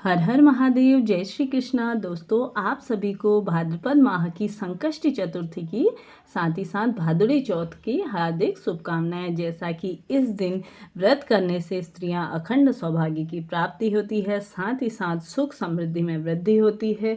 हर हर महादेव। जय श्री कृष्णा। दोस्तों, आप सभी को भाद्रपद माह की संकष्टी चतुर्थी की साथ ही साथ भादुड़ी चौथ की हार्दिक शुभकामनाएं। जैसा कि इस दिन व्रत करने से स्त्रियां अखंड सौभाग्य की प्राप्ति होती है, साथ ही साथ सुख समृद्धि में वृद्धि होती है,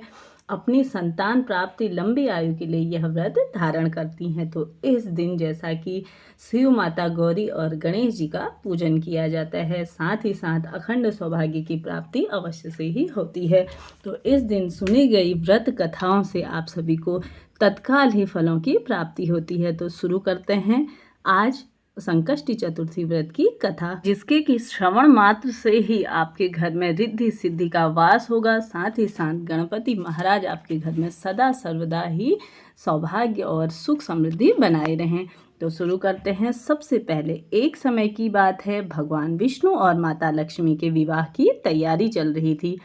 अपनी संतान प्राप्ति लंबी आयु के लिए यह व्रत धारण करती हैं। तो इस दिन जैसा कि शिव माता गौरी और गणेश जी का पूजन किया जाता है, साथ ही साथ अखंड सौभाग्य की प्राप्ति अवश्य से ही होती है। तो इस दिन सुनी गई व्रत कथाओं से आप सभी को तत्काल ही फलों की प्राप्ति होती है। तो शुरू करते हैं आज संकष्टी चतुर्थी व्रत की कथा, जिसके कि श्रवण मात्र से ही आपके घर में रिद्धि सिद्धि का वास होगा। साथ ही साथ गणपति महाराज आपके घर में सदा सर्वदा ही सौभाग्य और सुख समृद्धि बनाए रहें। तो शुरू करते हैं। सबसे पहले एक समय की बात है, भगवान विष्णु और माता लक्ष्मी के विवाह की तैयारी चल रही थी।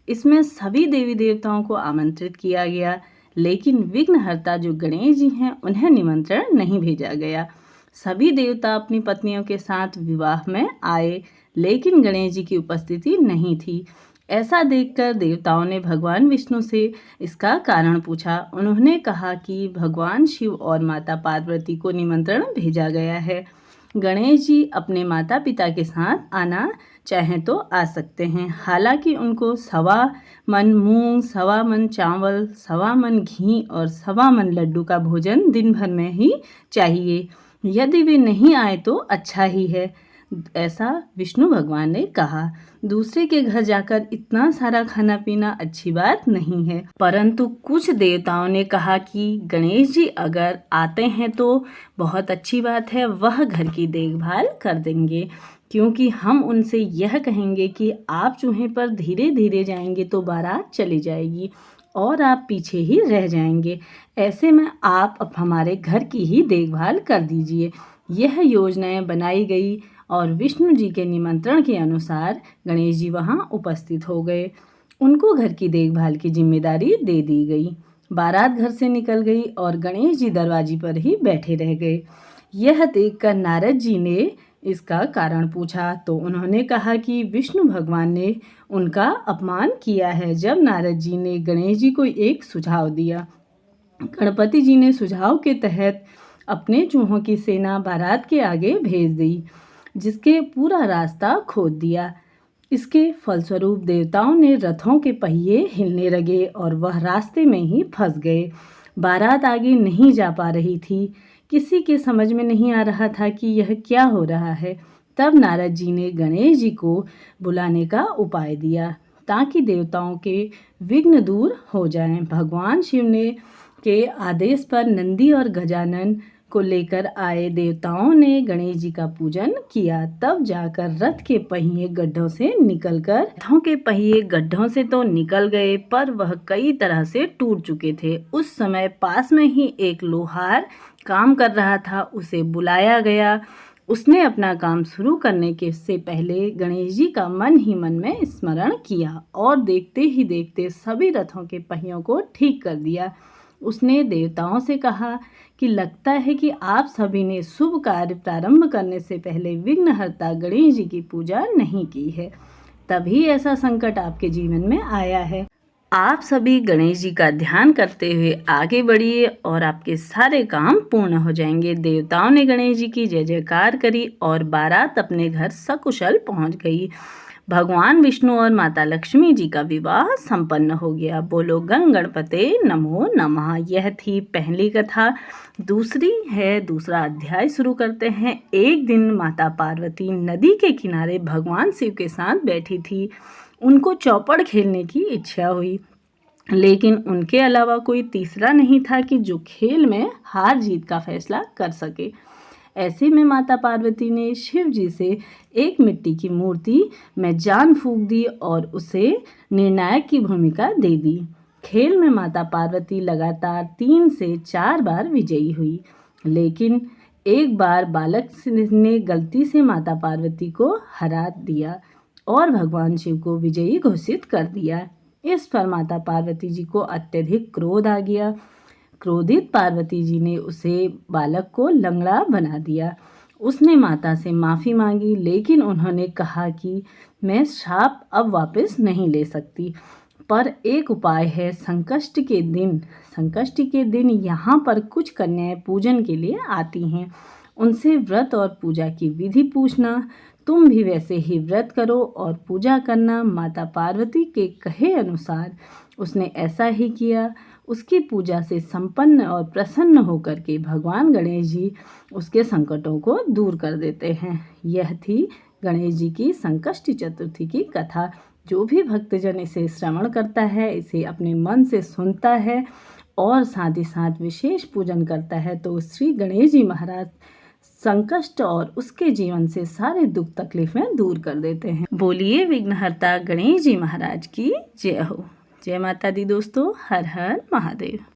इसमें सभी देवी देवताओं को आमंत्रित किया गया, लेकिन विघ्नहर्ता जो गणेश जी हैं उन्हें निमंत्रण नहीं भेजा गया। सभी देवता अपनी पत्नियों के साथ विवाह में आए, लेकिन गणेश जी की उपस्थिति नहीं थी। ऐसा देखकर देवताओं ने भगवान विष्णु से इसका कारण पूछा। उन्होंने कहा कि भगवान शिव और माता पार्वती को निमंत्रण भेजा गया है। गणेश जी अपने माता पिता के साथ आना चाहें तो आ सकते हैं, हालांकि उनको 1.25 मन मूंग, 1.25 मन चावल, 1.25 मन घी और 1.25 मन लड्डू का भोजन दिन भर में ही चाहिए। यदि वे नहीं आए तो अच्छा ही है, ऐसा विष्णु भगवान ने कहा। दूसरे के घर जाकर इतना सारा खाना पीना अच्छी बात नहीं है। परंतु कुछ देवताओं ने कहा कि गणेश जी अगर आते हैं तो बहुत अच्छी बात है, वह घर की देखभाल कर देंगे, क्योंकि हम उनसे यह कहेंगे कि आप चूहे पर धीरे धीरे जाएंगे तो बारात चली जाएगी और आप पीछे ही रह जाएंगे। ऐसे में आप अब हमारे घर की ही देखभाल कर दीजिए। यह योजनाएं बनाई गई और विष्णु जी के निमंत्रण के अनुसार गणेश जी वहां उपस्थित हो गए। उनको घर की देखभाल की जिम्मेदारी दे दी गई। बारात घर से निकल गई और गणेश जी दरवाजे पर ही बैठे रह गए। यह देखकर नारद जी ने इसका कारण पूछा तो उन्होंने कहा कि विष्णु भगवान ने उनका अपमान किया है। जब नारद जी ने गणेश जी को एक सुझाव दिया, गणपति जी ने सुझाव के तहत अपने चूहों की सेना बारात के आगे भेज दी, जिसके पूरा रास्ता खोद दिया। इसके फलस्वरूप देवताओं ने रथों के पहिए हिलने लगे और वह रास्ते में ही फंस गए। बारात आगे नहीं जा पा रही थी। किसी के समझ में नहीं आ रहा था कि यह क्या हो रहा है। तब नारद जी ने गणेश जी को बुलाने का उपाय दिया ताकि देवताओं के विघ्न दूर हो जाएं। भगवान शिव ने के आदेश पर नंदी और गजानन को लेकर आए देवताओं ने गणेश जी का पूजन किया। तब जाकर रथ के पहिए गड्ढों से निकलकर, रथों के पहिए गड्ढों से तो निकल गए, पर वह कई तरह से टूट चुके थे। उस समय पास में ही एक लोहार काम कर रहा था, उसे बुलाया गया। उसने अपना काम शुरू करने के से पहले गणेश जी का मन ही मन में स्मरण किया और देखते ही देखते सभी रथों के पहियों को ठीक कर दिया। उसने देवताओं से कहा कि लगता है कि आप सभी ने शुभ कार्य प्रारंभ करने से पहले विघ्नहर्ता गणेश जी की पूजा नहीं की है, तभी ऐसा संकट आपके जीवन में आया है। आप सभी गणेश जी का ध्यान करते हुए आगे बढ़िए और आपके सारे काम पूर्ण हो जाएंगे। देवताओं ने गणेश जी की जय जयकार करी और बारात अपने घर सकुशल पहुंच गई। भगवान विष्णु और माता लक्ष्मी जी का विवाह संपन्न हो गया। बोलो गंग गणपते नमो नमः। यह थी पहली कथा। दूसरा अध्याय शुरू करते हैं। एक दिन माता पार्वती नदी के किनारे भगवान शिव के साथ बैठी थी। उनको चौपड़ खेलने की इच्छा हुई, लेकिन उनके अलावा कोई तीसरा नहीं था कि जो खेल में हार जीत का फैसला कर सके। ऐसे में माता पार्वती ने शिव जी से एक मिट्टी की मूर्ति में जान फूंक दी और उसे निर्णायक की भूमिका दे दी। खेल में माता पार्वती लगातार 3 से 4 बार विजयी हुई, लेकिन एक बार बालक ने गलती से माता पार्वती को हरा दिया और भगवान शिव को विजयी घोषित कर दिया। इस पर माता पार्वती जी को अत्यधिक क्रोध आ गया। क्रोधित पार्वती जी ने उसे बालक को लंगड़ा बना दिया उसने माता से माफ़ी मांगी, लेकिन उन्होंने कहा कि मैं श्राप अब वापस नहीं ले सकती, पर एक उपाय है। संकष्टी के दिन यहाँ पर कुछ कन्याएं पूजन के लिए आती हैं। उनसे व्रत और पूजा की विधि पूछना। तुम भी वैसे ही व्रत करो और पूजा करना। माता पार्वती के कहे अनुसार उसने ऐसा ही किया। उसकी पूजा से संपन्न और प्रसन्न होकर के भगवान गणेश जी उसके संकटों को दूर कर देते हैं। यह थी गणेश जी की संकष्टी चतुर्थी की कथा। जो भी भक्तजन इसे श्रवण करता है, इसे अपने मन से सुनता है और साथ ही साथ विशेष पूजन करता है, तो श्री गणेश जी महाराज संकष्ट और उसके जीवन से सारे दुख तकलीफें दूर कर देते हैं। बोलिए विघ्नहर्ता गणेश जी महाराज की जय हो। जय माता दी दोस्तों। हर हर महादेव।